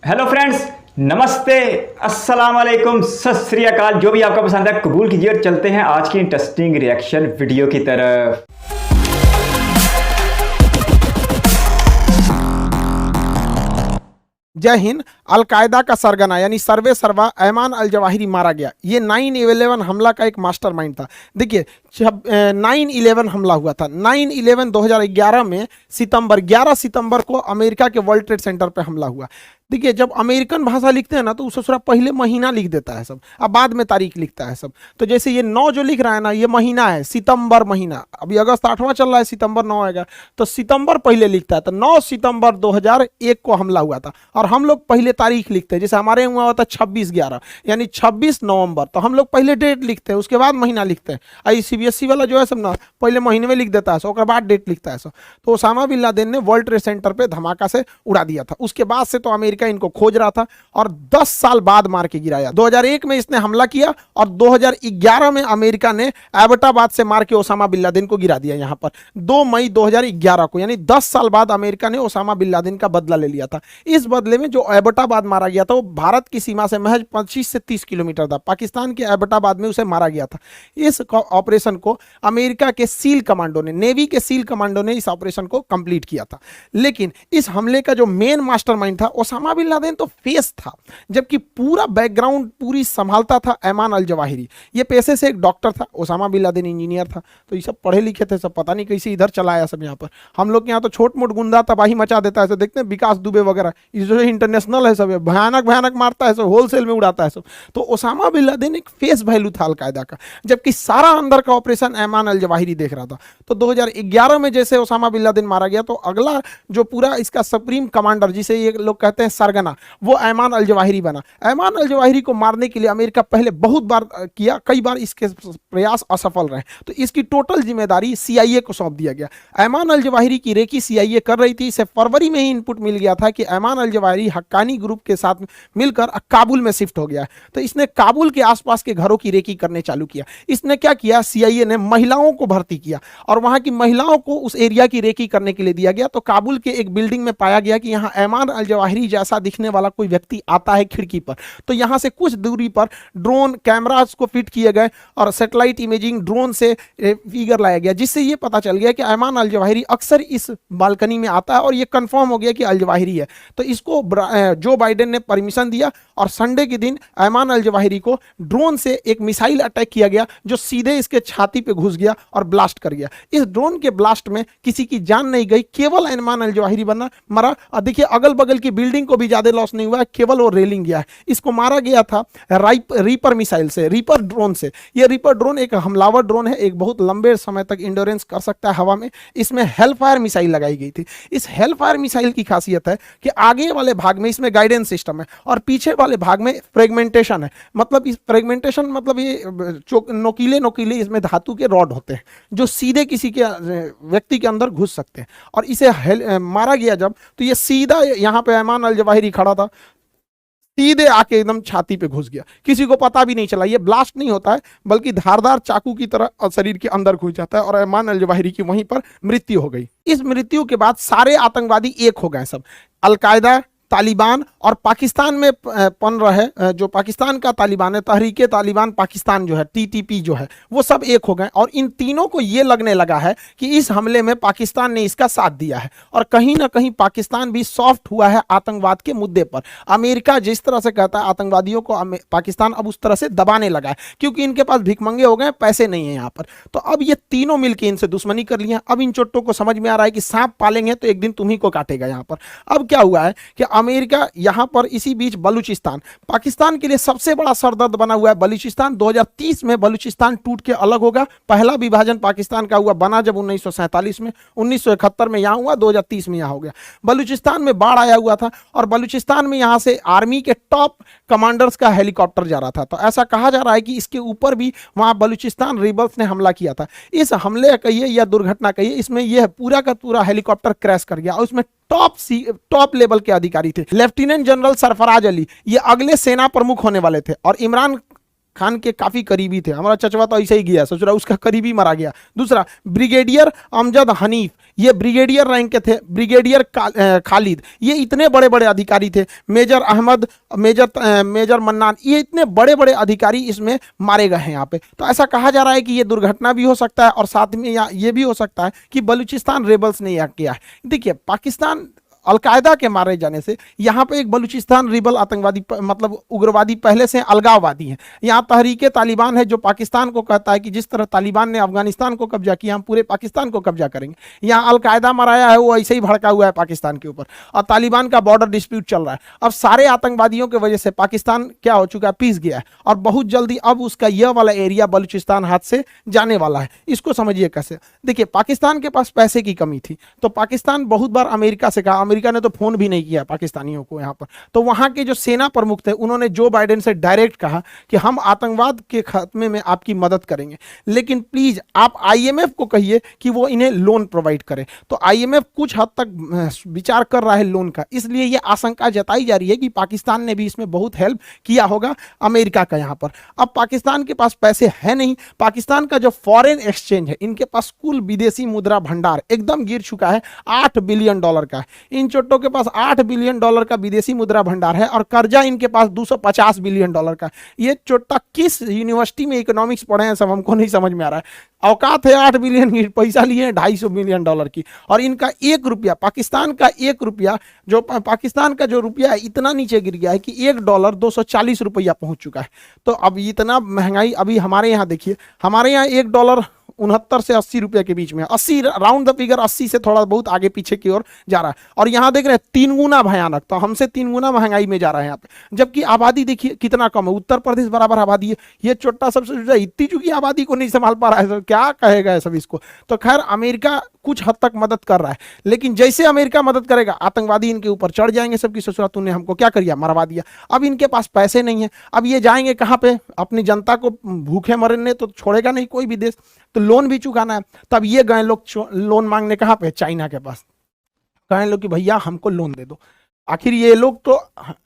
Hello friends, नमस्ते, अस्सलाम वालेकुम, सत श्री अकाल। जो भी आपका पसंद है कबूल कीजिए और चलते हैं आज की इंटरेस्टिंग रिएक्शन वीडियो की तरफ। जय हिंद। अलकायदा का सरगना यानी सर्वे सर्वा ऐमान अल जवाहिरी मारा गया। ये 9/11 हमला का एक मास्टरमाइंड था। देखिए 9/11 हमला हुआ था। 9/11 2011 में 11 सितंबर को अमेरिका के वर्ल्ड ट्रेड सेंटर पे हमला हुआ। देखिए जब अमेरिकन भाषा लिखते हैं ना तो उससे पहले महीना लिख देता है सब, अब बाद में तारीख लिखता है सब। तो जैसे ये 9 जो लिख रहा है ना, ये महीना है, सितंबर महीना। अभी अगस्त 8वां चल रहा है, सितंबर 9 आएगा तो सितंबर पहले लिखता है। तो 9 सितंबर 2001 को हमला हुआ था और हम लोग पहले तारीख लिखते हैं। जैसे हमारे यहाँ हुआ था 26/11 यानी 26 नवंबर, तो हम लोग पहले डेट लिखते हैं, उसके बाद महीना लिखते हैं। आई CBSE वाला जो है सब ना पहले महीने में लिख देता है, उसके बाद डेट लिखता है। तो ओसामा बिन लादेन ने वर्ल्ड ट्रेड सेंटर पे धमाका से उड़ा दिया था। उसके बाद से तो अमेरिका इनको खोज रहा था और 10 साल बाद मार के गिराया। 2001 में इसने हमला किया और 2011 में अमेरिका ने एबटाबाद से मार के ओसामा बिन लादेन को गिरा दिया। यहां पर 2 मई 2011 को, यानी 10 साल बाद अमेरिका ने ओसामा बिन लादेन का बदला ले लिया था। इस बदले में जो एबटाबाद मारा गया था वो भारत की सीमा से महज 25 से 30 किलोमीटर था। पाकिस्तान के एबटाबाद में उसे मारा गया था। इस ऑपरेशन को अमेरिका के सील कमांडो ने, नेवी के सील कमांडो ने इस ऑपरेशन को कंप्लीट किया था। लेकिन इस हमले का जो मेन मास्टरमाइंड था ओसामा बिन लादेन तो फेस था, जबकि पूरा बैकग्राउंड पूरी संभालता था ऐमान अल जवाहिरी। ये पेशे से एक डॉक्टर था, ओसामा बिन लादेन इंजीनियर था। तो ये सब पढ़े लिखे थे सब, पता नहीं कैसे इधर चला आया सब। यहाँ पर हम लोग के यहाँ तो छोट मोट गुंडा तबाही मचा देता है सब, देखते हैं विकास दुबे वगैरह, ये जो इंटरनेशनल है सब, भयानक भयानक मारता है सब, होलसेल में उड़ाता है सब। तो ओसामा बिन लादेन एक फेस वैल्यू था अलकायदा का, जबकि सारा अंदर का ऑपरेशन ऐमान अल जवाहिरी देख रहा था। तो 2011 में जैसे ओसामा बिन लादेन मारा गया तो अगला जो पूरा इसका सुप्रीम कमांडर, जिसे ये लोग कहते हैं सरगना, वो ऐमान अल जवाहिरी बना। ऐमान अल जवाहिरी को मारने के लिए अमेरिका पहले बहुत बार किया, कई बार इसके प्रयास असफल रहे। तो इसकी टोटल जिम्मेदारी CIA को सौंप दिया गया। ऐमान अल जवाहिरी की रेकी CIA कर रही थी। इसे फरवरी में ही इनपुट मिल गया था कि Ayman al Zawahiri Haqqani group के साथ मिलकर काबुल में शिफ्ट हो गया। तो इसने काबुल के आसपास के घरों की रेकी करने चालू किया। इसने क्या किया, CIA ने महिलाओं को भर्ती किया और वहां की महिलाओं को उस एरिया की रेकी करने के लिए दिया गया। तो काबुल के एक बिल्डिंग में पाया गया कि यहाँ ऐमान अल जवाहिरी जैसा दिखने वाला कोई व्यक्ति आता है खिड़की पर। तो यहां से कुछ दूरी पर ड्रोन कैमरास को फिट किए गए और सैटेलाइट इमेजिंग ड्रोन से फिगर लाया गया, जिससे यह पता चल गया कि ऐमान अल जवाहिरी अक्सर इस बालकनी में आता है और यह कंफर्म हो गया कि अल जवाहिरी है। तो इसको जो बाइडेन ने परमिशन दिया और संडे के दिन ऐमान अल जवाहिरी को ड्रोन से एक मिसाइल अटैक किया गया जो सीधे इसके छाती पे घुस गया और ब्लास्ट कर गया। इस ड्रोन के ब्लास्ट में किसी की जान नहीं गई, केवल ऐमान अल जवाहिरी मरा। और देखिए अगल बगल की बिल्डिंग को भी ज्यादा लॉस नहीं हुआ, केवल वो रेलिंग गया है। इसको मारा गया था रीपर मिसाइल से, रीपर ड्रोन से। ये रीपर ड्रोन एक हमलावर ड्रोन है, एक बहुत लंबे समय तक इंड्योरेंस कर सकता है हवा में। इसमें हेलफायर मिसाइल लगाई गई थी। इस हेलफायर मिसाइल की खासियत है कि आगे वाले भाग में इसमें गाइडेंस सिस्टम है और पीछे वाले भाग में फ्रेगमेंटेशन है। मतलब इस फ्रेगमेंटेशन मतलब ये नोकीले नोकीले इसमें धातु के रॉड होते हैं जो सीधे किसी के व्यक्ति के अंदर घुस सकते हैं। और इसे मारा गया जब, तो ये सीधा यहाँ पे ऐमान अल जवाहिरी खड़ा था, सीधे आके एकदम छाती पे घुस गया। किसी को पता भी नहीं चला। ये ब्लास्ट नहीं होता है बल्कि धारदार चाकू की तरह शरीर के अंदर घुस जाता है और ऐमान अल जवाहिरी की वहीं पर मृत्यु हो गई। इस मृत्यु के बाद सारे आतंकवादी एक हो गए सब, अलकायदा, तालिबान और पाकिस्तान में पन रहे जो पाकिस्तान का तालिबान है, तहरीके तालिबान पाकिस्तान जो है, TTP जो है, वो सब एक हो गए। और इन तीनों को ये लगने लगा है कि इस हमले में पाकिस्तान ने इसका साथ दिया है और कहीं ना कहीं पाकिस्तान भी सॉफ्ट हुआ है आतंकवाद के मुद्दे पर। अमेरिका जिस तरह से कहता है आतंकवादियों को, पाकिस्तान अब उस तरह से दबाने लगा है क्योंकि इनके पास भिखमंगे हो गए, पैसे नहीं है यहाँ पर। तो अब ये तीनों मिलकर इनसे दुश्मनी कर लिया। अब इन चोट्टों को समझ में आ रहा है कि सांप पालेंगे तो एक दिन तुम्ही को काटेगा यहाँ पर। अब क्या हुआ है कि अमेरिका यहां पर इसी बीच बलूचिस्तान, पाकिस्तान के लिए सबसे बड़ा सरदर्द बना हुआ है बलूचिस्तान। 2030 में बलूचिस्तान टूट के अलग होगा। पहला विभाजन पाकिस्तान का हुआ बना जब 1947 में, 1971 में यहां हुआ, 2030 में यहां हो गया। बलूचिस्तान में बाढ़ आया हुआ था और बलूचिस्तान में यहां से आर्मी के टॉप कमांडर्स का हेलीकॉप्टर जा रहा था। तो ऐसा कहा जा रहा है कि इसके ऊपर भी वहां बलूचिस्तान रिबल्स ने हमला किया था। इस हमले कहिए या दुर्घटना कहिए, इसमें यह पूरा का पूरा हेलीकॉप्टर क्रैश कर गया और उसमें टॉप लेवल के अधिकारी थे। लेफ्टिनेंट जनरल सरफराज अली ये अगले सेना प्रमुख होने वाले थे और इमरान खान के काफी करीबी थे, हमारा चचवा तो ऐसे ही गया ससुरा, उसका करीबी मारा गया। दूसरा ब्रिगेडियर अमजद हनीफ, ये ब्रिगेडियर रैंक के थे। ब्रिगेडियर खालिद, ये इतने बड़े बड़े अधिकारी थे। मेजर अहमद, मेजर मन्नान, ये इतने बड़े बड़े अधिकारी इसमें मारे गए हैं यहाँ पे। तो ऐसा कहा जा रहा है कि ये दुर्घटना भी हो सकता है और साथ में ये भी हो सकता है कि बलूचिस्तान रेबल्स ने यह किया है। देखिए पाकिस्तान अलकायदा के मारे जाने से यहाँ पे एक बलूचिस्तान रिबल आतंकवादी मतलब उग्रवादी पहले से अलगाववादी है। यहाँ तहरीके तालिबान है जो पाकिस्तान को कहता है कि जिस तरह तालिबान ने अफगानिस्तान को कब्जा किया हम पूरे पाकिस्तान को कब्जा करेंगे। यहाँ अलकायदा मराया है वो ऐसे ही भड़का हुआ है पाकिस्तान के ऊपर, और तालिबान का बॉर्डर डिस्प्यूट चल रहा है। अब सारे आतंकवादियों की वजह से पाकिस्तान क्या हो चुका है, पीस गया है, और बहुत जल्दी अब उसका यह वाला एरिया बलूचिस्तान हाथ से जाने वाला है। इसको समझिए कैसे। देखिए पाकिस्तान के पास पैसे की कमी थी तो पाकिस्तान बहुत बार अमेरिका से कहा, अमेरिका ने तो फोन भी नहीं किया पाकिस्तानियों को यहाँ पर। तो वहां के जो सेना प्रमुख थे उन्होंने जो बाइडेन से डायरेक्ट कहा कि हम आतंकवाद के खात्मे में आपकी मदद करेंगे, लेकिन प्लीज आप आईएमएफ को कहिए कि वो इन्हें लोन प्रोवाइड करे। तो आईएमएफ कुछ हद तक विचार कर रहा है लोन का, इसलिए ये आशंका जताई जा रही है कि पाकिस्तान ने भी इसमें बहुत हेल्प किया होगा अमेरिका का यहाँ पर। अब पाकिस्तान के पास पैसे है नहीं, पाकिस्तान का जो फॉरेन एक्सचेंज है, इनके पास कुल विदेशी मुद्रा भंडार एकदम गिर चुका है, $8 बिलियन का है। इन चोटों के पास $8 बिलियन का विदेशी मुद्रा भंडार है और कर्जा इनके पास $250 बिलियन का। ये चोटा किस यूनिवर्सिटी में इकोनॉमिक्स पढ़े हैं सब हमको नहीं समझ में आ रहा है। औकात है 8 बिलियन की, पैसा लिए हैं $250 बिलियन की, और इनका 1 रुपया, पाकिस्तान का 1 रुपया, जो पाकिस्तान का जो रुपया है इतना नीचे गिर गया है कि $1 240 रुपया पहुंच चुका है। तो अब इतना महंगाई अभी हमारे यहाँ देखिए, हमारे यहाँ $1 69 से 80 रुपये के बीच में, 80 राउंड द फिगर, 80 से थोड़ा बहुत आगे पीछे की ओर जा रहा है। और यहाँ देख रहे हैं 3 गुना भयानक, तो हमसे 3 गुना महंगाई में जा रहा है यहाँ पे। जबकि आबादी देखिए कितना कम है, उत्तर प्रदेश बराबर आबादी है, ये छोटा सबसे इतनी चुकी आबादी को नहीं संभाल पा रहा है, क्या कहेगा सब इसको। तो खैर अमेरिका कुछ हद तक मदद कर रहा है, लेकिन जैसे अमेरिका मदद करेगा आतंकवादी इनके ऊपर चढ़ जाएंगे सबकी ससुरा, तूने हमको क्या कर दिया, मरवा दिया। अब इनके पास पैसे नहीं है, अब ये जाएंगे कहाँ पे, अपनी जनता को भूखे मरने तो छोड़ेगा नहीं कोई भी देश, तो लोन भी चुकाना है। तब ये गए लोग लोन मांगने कहाँ पे, चाइना के पास। कहें लोग कि भैया हमको लोन दे दो। आखिर ये लोग तो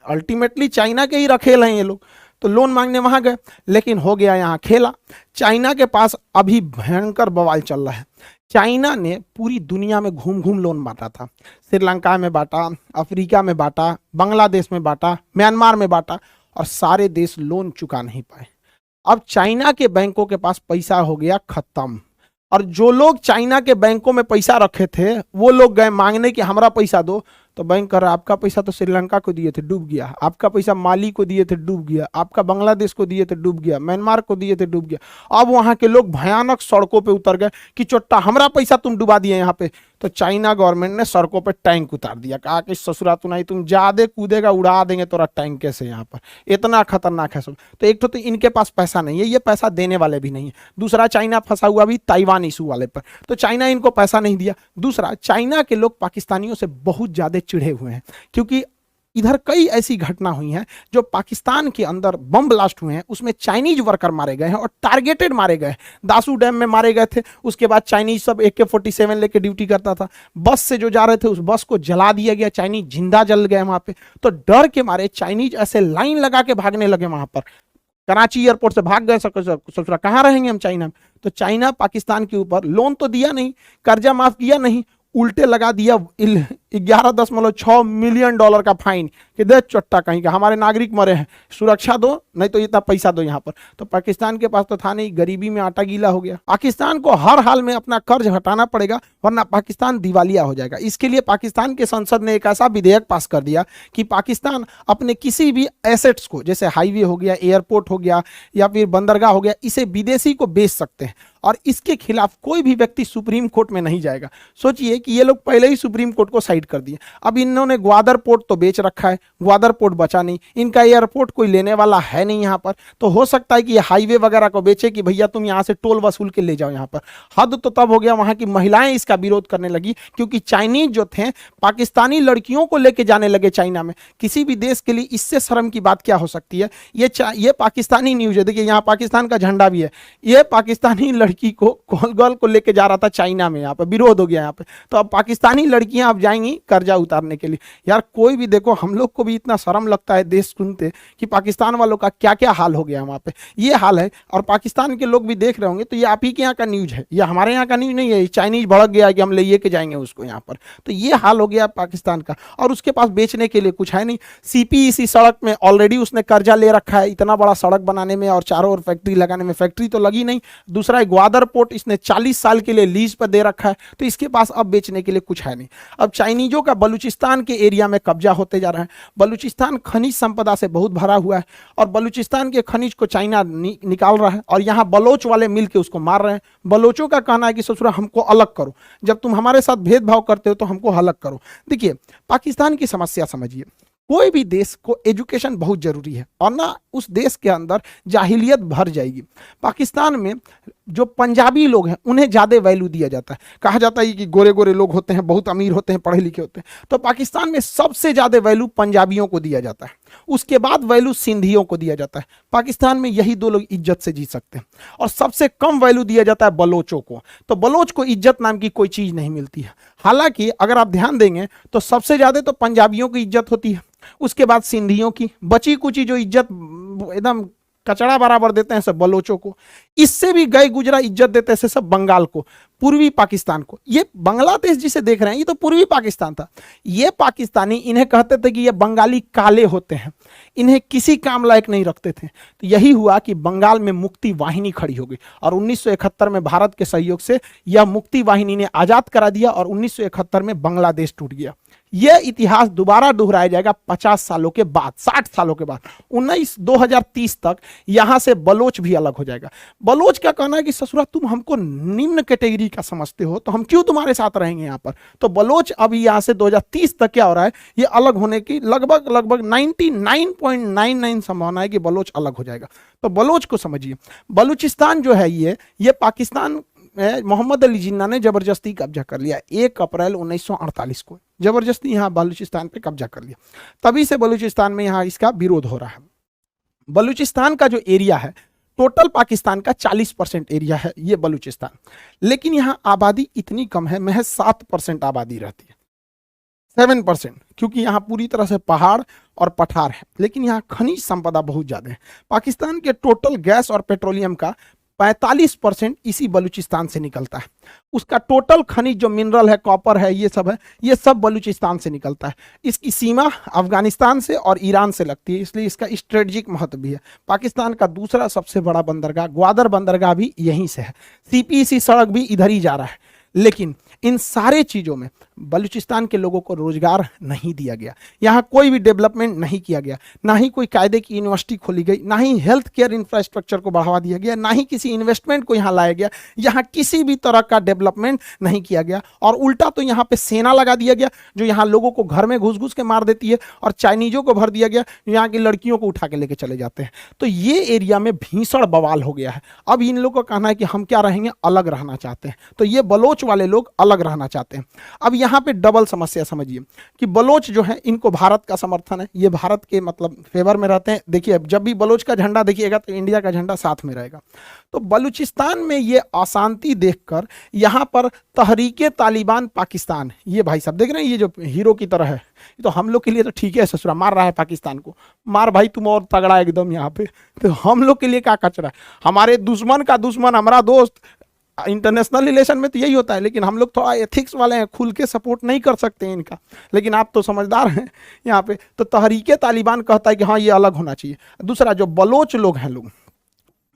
अल्टीमेटली चाइना के ही रखेल हैं ये लोग, तो लोन मांगने वहां गए, लेकिन हो गया यहाँ खेला। चाइना के पास अभी भयंकर बवाल चल रहा है। चाइना ने पूरी दुनिया में घूम घूम लोन बांटा था, श्रीलंका में बांटा, अफ्रीका में बांटा, बांग्लादेश में बांटा, म्यांमार में बांटा, और सारे देश लोन चुका नहीं पाए। अब चाइना के बैंकों के पास पैसा हो गया खत्म, और जो लोग चाइना के बैंकों में पैसा रखे थे वो लोग गए मांगने कि हमारा पैसा दो, तो बैंक कर रहा आपका पैसा तो श्रीलंका को दिए थे डूब गया, आपका पैसा माली को दिए थे डूब गया, आपका बांग्लादेश को दिए थे डूब गया, म्यांमार को दिए थे डूब गया। अब वहां के लोग भयानक सड़कों पे उतर गए कि चोट्टा हमारा पैसा तुम डुबा दिए यहाँ पे। तो चाइना गवर्नमेंट ने सड़कों पे टैंक उतार दिया, कहा कि ससुरा तू नहीं, तुम ज्यादा कूदेगा उड़ा देंगे तोरा टैंक कैसे, यहाँ पर इतना खतरनाक है सब। तो एक तो इनके पास पैसा नहीं है, ये पैसा देने वाले भी नहीं है। दूसरा चाइना फंसा हुआ भी ताइवान इशू वाले पर, तो चाइना इनको पैसा नहीं दिया। दूसरा चाइना के लोग पाकिस्तानियों से बहुत ज्यादा चिढ़े हुए हैं, क्योंकि इधर कई ऐसी घटना हुई हैं जो पाकिस्तान के अंदर बम ब्लास्ट हुए हैं, उसमें चाइनीज वर्कर मारे गए हैं और टारगेटेड मारे गए। दासू डैम में मारे गए थे, उसके बाद चाइनीज सब AK-47 लेके ड्यूटी करता था, बस से जो जा रहे थे उस बस को जला दिया गया, चाइनीज जिंदा जल गए वहां पे। तो डर के मारे चाइनीज ऐसे लाइन लगा के भागने लगे वहां पर, कराची एयरपोर्ट से भाग गए। ससुरा कहाँ रहेंगे हम चाइना में। तो चाइना पाकिस्तान के ऊपर लोन तो दिया नहीं, कर्जा माफ किया नहीं, उल्टे लगा दिया $11.6 मिलियन का फाइन कि दे चट्टा कहीं का, हमारे नागरिक मरे हैं, सुरक्षा दो नहीं तो इतना पैसा दो यहाँ पर। तो पाकिस्तान के पास तो था नहीं, गरीबी में आटा गीला हो गया। पाकिस्तान को हर हाल में अपना कर्ज हटाना पड़ेगा वरना पाकिस्तान दिवालिया हो जाएगा। इसके लिए पाकिस्तान के संसद ने एक ऐसा विधेयक पास कर दिया कि पाकिस्तान अपने किसी भी एसेट्स को, जैसे हाईवे हो गया, एयरपोर्ट हो गया या फिर बंदरगाह हो गया, इसे विदेशी को बेच सकते हैं और इसके खिलाफ कोई भी व्यक्ति सुप्रीम कोर्ट में नहीं जाएगा। सोचिए कि ये लोग पहले ही सुप्रीम कोर्ट को साइड कर दिए। अब इन्होंने ग्वादर पोर्ट तो बेच रखा है, ग्वादर पोर्ट बचा नहीं, इनका एयरपोर्ट कोई लेने वाला है नहीं यहाँ पर। तो हो सकता है कि ये हाईवे वगैरह को बेचे कि भैया तुम यहाँ से टोल वसूल के ले जाओ यहाँ पर। हद तो तब हो गया वहाँ की महिलाएं इसका विरोध करने लगी, क्योंकि चाइनीज जो थे पाकिस्तानी लड़कियों को लेके जाने लगे चाइना में। किसी भी देश के लिए इससे शर्म की बात क्या हो सकती है। ये पाकिस्तानी न्यूज है, देखिए यहाँ पाकिस्तान का झंडा भी है, ये पाकिस्तानी लड़की को गर्ल को लेके जा रहा था चाइना में, यहाँ पे विरोध हो गया यहाँ पे, तो अब पाकिस्तानी लड़कियां अब जाएंगी कर्जा उतारने के लिए। यार कोई भी देखो, हम लोग को भी इतना शर्म लगता है देश सुनते कि पाकिस्तान वालों का क्या क्या हाल हो गया वहाँ पे, ये हाल है। और पाकिस्तान के लोग भी देख रहे होंगे, तो ये आप ही के यहाँ का न्यूज है, ये हमारे यहाँ का न्यूज नहीं है। चाइनीज भड़क गया कि हम ले के जाएंगे उसको यहाँ पर, तो ये हाल हो गया पाकिस्तान का। और उसके पास बेचने के लिए कुछ है नहीं। सीपीईसी सड़क में ऑलरेडी उसने कर्जा ले रखा है इतना बड़ा सड़क बनाने में और चारों ओर फैक्ट्री लगाने में, फैक्ट्री तो लगी नहीं। दूसरा ग्वादर पोर्ट इसने 40 साल के लिए लीज पर दे रखा है, तो इसके पास अब बेचने के लिए कुछ है नहीं। अब चाइनीजों का बलूचिस्तान के एरिया में कब्जा होते जा रहा है। बलूचिस्तान खनिज संपदा से बहुत भरा हुआ है और बलूचिस्तान के खनिज को चाइना निकाल रहा है और यहाँ बलोच वाले मिलकर उसको मार रहे हैं। बलोचों का कहना है कि ससुरा हमको अलग करो, जब तुम हमारे साथ भेदभाव करते हो तो हमको अलग करो। देखिए पाकिस्तान की समस्या समझिए, कोई भी देश को एजुकेशन बहुत जरूरी है और ना उस देश के अंदर जाहिलियत भर जाएगी। पाकिस्तान में जो पंजाबी लोग हैं उन्हें ज़्यादा वैल्यू दिया जाता है। कहा जाता है कि गोरे गोरे लोग होते हैं, बहुत अमीर होते हैं, पढ़े लिखे होते हैं, तो पाकिस्तान में सबसे ज़्यादा वैल्यू पंजाबियों को दिया जाता है, उसके बाद वैल्यू सिंधियों को दिया जाता है। पाकिस्तान में यही दो लोग इज्जत से जी सकते हैं और सबसे कम वैल्यू दिया जाता है बलोचों को। तो बलोच को इज्जत नाम की कोई चीज़ नहीं मिलती है। हालांकि अगर आप ध्यान देंगे तो सबसे ज़्यादा तो पंजाबियों की इज्जत होती है, उसके बाद सिंधियों की, बची कुची जो इज्जत एकदम कचड़ा बराबर देते हैं सब बलोचों को। इससे भी गए गुजरा इज्जत देते हैं सब बंगाल को, पूर्वी पाकिस्तान को। ये बांग्लादेश जिसे देख रहे हैं ये तो पूर्वी पाकिस्तान था। ये पाकिस्तानी इन्हें कहते थे कि ये बंगाली काले होते हैं, इन्हें किसी काम लायक नहीं रखते थे। तो यही हुआ कि बंगाल में मुक्ति वाहिनी खड़ी हो गई और 1971 में भारत के सहयोग से यह मुक्ति वाहिनी ने आजाद करा दिया और 1971 में बांग्लादेश टूट गया। यह इतिहास दोबारा दोहराया जाएगा 50 सालों के बाद, 60 सालों के बाद, 2030 तक यहां से बलोच भी अलग हो जाएगा। बलोच का कहना है कि ससुरा तुम हमको निम्न कैटेगरी का समझते हो तो हम क्यों तुम्हारे साथ रहेंगे यहाँ पर। तो बलोच अभी यहां से 2030 तक क्या हो रहा है, ये अलग होने की लगभग 99.99 संभावना है कि बलोच अलग हो जाएगा। तो बलोच को समझिए, बलूचिस्तान जो है ये पाकिस्तान मोहम्मद अली जिन्ना ने जबरदस्ती कब्जा कर लिया 1 अप्रैल 1948 को, जबरदस्ती यहाँ बलूचिस्तान पे कब्जा कर लिया। तभी से बलूचिस्तान में यहाँ इसका विरोध हो रहा है। बलूचिस्तान का जो एरिया है टोटल पाकिस्तान का 40% एरिया है ये बलूचिस्तान, लेकिन यहाँ आबादी इतनी कम है, महज 7% आबादी रहती है, 7%, क्योंकि यहाँ पूरी तरह से पहाड़ और पठार है। लेकिन यहाँ खनिज संपदा बहुत ज्यादा है। पाकिस्तान के टोटल गैस और पेट्रोलियम का 45% इसी बलूचिस्तान से निकलता है। उसका टोटल खनिज जो मिनरल है, कॉपर है, ये सब बलूचिस्तान से निकलता है। इसकी सीमा अफगानिस्तान से और ईरान से लगती है, इसलिए इसका स्ट्रेटेजिक महत्व भी है। पाकिस्तान का दूसरा सबसे बड़ा बंदरगाह ग्वादर बंदरगाह भी यहीं से है। सीपीईसी सड़क भी इधर ही जा रहा है। लेकिन इन सारे चीज़ों में बलूचिस्तान के लोगों को रोजगार नहीं दिया गया, यहाँ कोई भी डेवलपमेंट नहीं किया गया, ना ही कोई कायदे की यूनिवर्सिटी खोली गई, ना ही हेल्थ केयर इंफ्रास्ट्रक्चर को बढ़ावा दिया गया, ना ही किसी इन्वेस्टमेंट को यहाँ लाया गया। यहाँ किसी भी तरह का डेवलपमेंट नहीं किया गया और उल्टा तो यहाँ पे सेना लगा दिया गया जो यहाँ लोगों को घर में घुस घुस के मार देती है, और चाइनीजों को भर दिया गया जो यहाँ की लड़कियों को उठा के लेके चले जाते हैं। तो ये एरिया में भीषण बवाल हो गया है। अब इन लोगों का कहना है कि हम क्या रहेंगे, अलग रहना चाहते हैं। तो ये बलोच वाले लोग अलग रहना चाहते हैं। अब यहाँ पे डबल समस्या समझिए कि बलोच जो है इनको भारत का समर्थन है, ये भारत के मतलब फेवर में रहते हैं। देखिए जब भी बलोच का झंडा देखिएगा तो इंडिया का झंडा साथ में रहेगा। तो बलूचिस्तान में ये अशांति देखकर यहाँ पर तहरीके तालिबान पाकिस्तान, ये भाई साहब देख रहे हैं, ये जो हीरो की तरह है, तो हम लोग के लिए तो ठीक है, ससुरा मार रहा है पाकिस्तान को, मार भाई तुम और तगड़ा एकदम यहाँ पे। तो हम लोग के लिए क्या कचरा है, हमारे दुश्मन का दुश्मन हमारा दोस्त। इंटरनेशनल रिलेशन में तो यही होता है, लेकिन हम लोग थोड़ा एथिक्स वाले हैं, खुल के सपोर्ट नहीं कर सकते हैं इनका। लेकिन आप तो समझदार हैं यहाँ पे। तो तहरीके तालिबान कहता है कि हाँ ये अलग होना चाहिए। दूसरा जो बलोच लोग हैं, लोग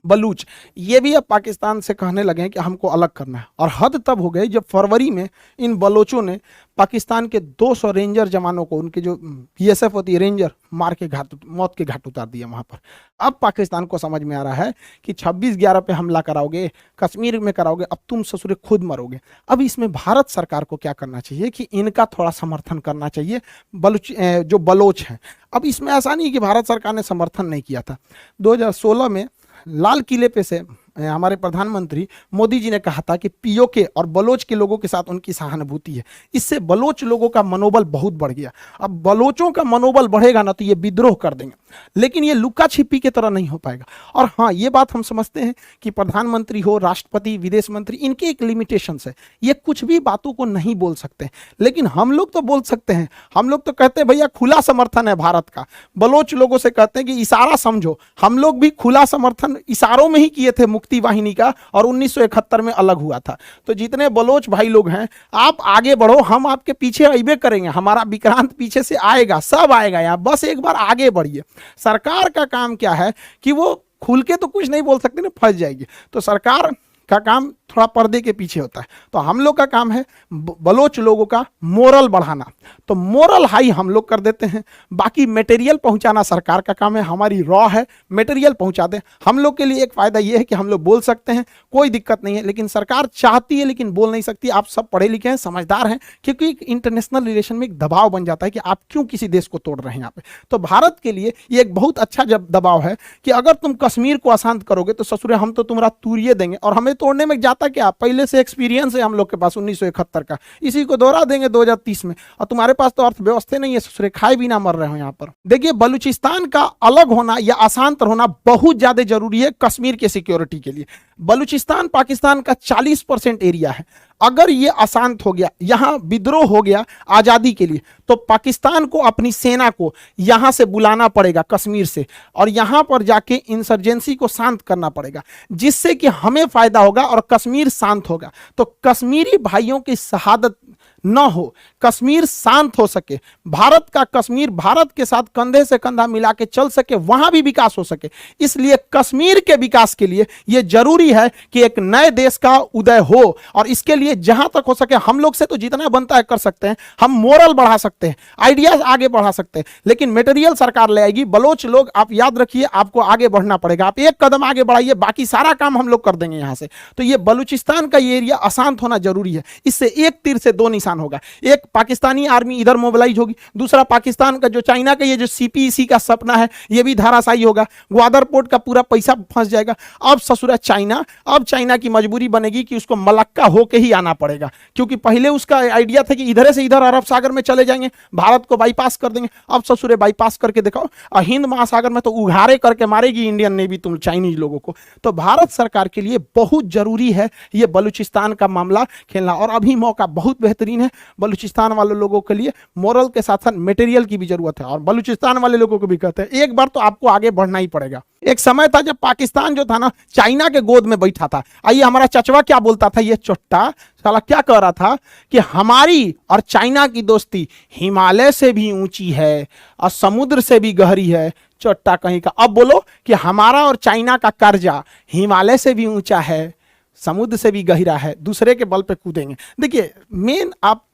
बलूच, ये भी अब पाकिस्तान से कहने लगे हैं कि हमको अलग करना है। और हद तब हो गई जब फरवरी में इन बलोचों ने पाकिस्तान के 200 रेंजर जवानों को, उनके जो बीएसएफ होती है रेंजर, मार के मौत के घाट उतार दिया वहाँ पर। अब पाकिस्तान को समझ में आ रहा है कि 26/11 पे हमला कराओगे, कश्मीर में कराओगे, अब तुम ससुरे खुद मरोगे। अब इसमें भारत सरकार को क्या करना चाहिए कि इनका थोड़ा समर्थन करना चाहिए, जो बलोच हैं। अब इसमें ऐसा नहीं कि भारत सरकार ने समर्थन नहीं किया था। 2016 में लाल किले पे से हमारे प्रधानमंत्री मोदी जी ने कहा था कि पीओके और बलोच के लोगों के साथ उनकी सहानुभूति है। इससे बलोच लोगों का मनोबल बहुत बढ़ गया। अब बलोचों का मनोबल बढ़ेगा ना तो ये विद्रोह कर देंगे, लेकिन ये लुका छिपी की तरह नहीं हो पाएगा। और हाँ, ये बात हम समझते हैं कि प्रधानमंत्री हो, राष्ट्रपति, विदेश मंत्री, इनके एक लिमिटेशंस है, ये कुछ भी बातों को नहीं बोल सकते, लेकिन हम लोग तो बोल सकते हैं। हम लोग तो कहते हैं भैया खुला समर्थन है भारत का। बलोच लोगों से कहते हैं कि इशारा समझो, हम लोग भी खुला समर्थन इशारों में ही किए थे मुक्ति वाहिनी का, और 1971 में अलग हुआ था। तो जितने बलोच भाई लोग हैं, आप आगे बढ़ो, हम आपके पीछे अइबे करेंगे, हमारा विक्रांत पीछे से आएगा, सब आएगा यहाँ, बस एक बार आगे बढ़िए। सरकार का काम क्या है कि वो खुल के तो कुछ नहीं बोल सकते ना, फंस जाएगी। तो सरकार का काम थोड़ा पर्दे के पीछे होता है। तो हम लोग का काम है बलोच लोगों का मोरल बढ़ाना, तो मोरल हाई हम लोग कर देते हैं। बाकी मटेरियल पहुंचाना सरकार का काम है, हमारी रॉ है, मटेरियल पहुंचा दें। हम लोग के लिए एक फायदा ये है कि हम लोग बोल सकते हैं, कोई दिक्कत नहीं है, लेकिन सरकार चाहती है लेकिन बोल नहीं सकती। आप सब पढ़े लिखे हैं, समझदार हैं, क्योंकि इंटरनेशनल रिलेशन में एक दबाव बन जाता है कि आप क्यों किसी देश को तोड़ रहे हैं यहाँ पे। तो भारत के लिए ये एक बहुत अच्छा जब दबाव है कि अगर तुम कश्मीर को अशांत करोगे तो ससुरे हम तो तुम्हारा तूरिये देंगे, और हमें तोड़ने में जाता क्या, पहले से एक्सपीरियंस है हम लोग के पास 1971 का, इसी को दोहरा देंगे 2030 में, और तुम्हारे पास तो अर्थव्यवस्था नहीं है, ससुरे खाए भी ना मर रहे हो यहाँ पर। देखिए, बलूचिस्तान का अलग होना या अशांत होना बहुत ज्यादा जरूरी है कश्मीर के सिक्योरिटी के लिए। बलूचिस्तान पाकिस्तान का 40% एरिया है। अगर ये अशांत हो गया, यहां विद्रोह हो गया आजादी के लिए, तो पाकिस्तान को अपनी सेना को यहां से बुलाना पड़ेगा कश्मीर से, और यहां पर जाके इंसर्जेंसी को शांत करना पड़ेगा, जिससे कि हमें फायदा होगा और कश्मीर शांत होगा। तो कश्मीरी भाइयों की शहादत न हो, कश्मीर शांत हो सके, भारत का कश्मीर भारत के साथ कंधे से कंधा मिला के चल सके, वहां भी विकास हो सके। इसलिए कश्मीर के विकास के लिए यह जरूरी है कि एक नए देश का उदय हो, और इसके लिए जहां तक हो सके हम लोग से तो जितना बनता है कर सकते हैं। हम मोरल बढ़ा सकते हैं, आइडियाज आगे बढ़ा सकते हैं, लेकिन मटेरियल सरकार ले आएगी। बलोच लोग, आप याद रखिए, आपको आगे बढ़ना पड़ेगा। आप एक कदम आगे बढ़ाइए, बाकी सारा काम हम लोग कर देंगे यहां से। तो ये बलूचिस्तान का ये एरिया अशांत होना जरूरी है। इससे एक तीर से दो निशान होगा। एक, पाकिस्तानी आर्मी इधर मोबिलाइज होगी, दूसरा पाकिस्तान का जो चाइना का ये जो सीपीईसी का सपना है ये भी धाराशायी होगा। ग्वादर पोर्ट का पूरा पैसा फंस जाएगा। अब ससुरा चाइना, अब चाइना की मजबूरी बनेगी कि उसको मलक्का होके ही आना पड़ेगा, क्योंकि पहले उसका आइडिया था कि इधर से इधर अरब सागर में चले जाएंगे, भारत को बाईपास कर देंगे। अब ससुरे बाईपास करके दिखाओ, हिंद महासागर में तो उघारे करके मारेगी इंडियन नेवी तुम चाइनीज लोगों को। तो भारत सरकार के लिए बहुत जरूरी है ये बलूचिस्तान का मामला खेलना, और अभी मौका बहुत बेहतरीन है। बलूचिस्तान वाले लोगों के लिए मोरल के साथ साथ मटेरियल की भी जरूरत है, और बलूचिस्तान वाले लोगों को भी कहते हैं एक बार तो आपको आगे बढ़ना ही पड़ेगा। एक समय था जब पाकिस्तान जो था ना, चाइना के गोद में बैठा था। आइए, हमारा चचवा क्या बोलता था, ये चोट्टा साला क्या कह रहा था कि हमारी और चाइना की दोस्ती हिमालय से भी ऊंची है और समुद्र से भी गहरी है। चोट्टा कहीं का। अब बोलो कि हमारा और चाइना का कर्जा हिमालय से भी ऊंचा है, समुद्र से भी गहरा है, दूसरे के बल पे कूदेंगे। देखिए, मेन आप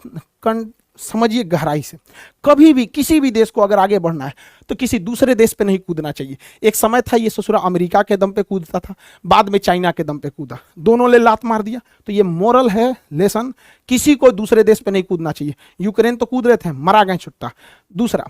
समझिए गहराई से, कभी भी किसी भी देश को अगर आगे बढ़ना है तो किसी दूसरे देश पे नहीं कूदना चाहिए। एक समय था ये ससुरा अमेरिका के दम पे कूदता था, बाद में चाइना के दम पे कूदा, दोनों ले लात मार दिया। तो ये मोरल है लेसन, किसी को दूसरे देश पे नहीं कूदना चाहिए। यूक्रेन तो कूद रहे थे, मरा गए छुट्टा। दूसरा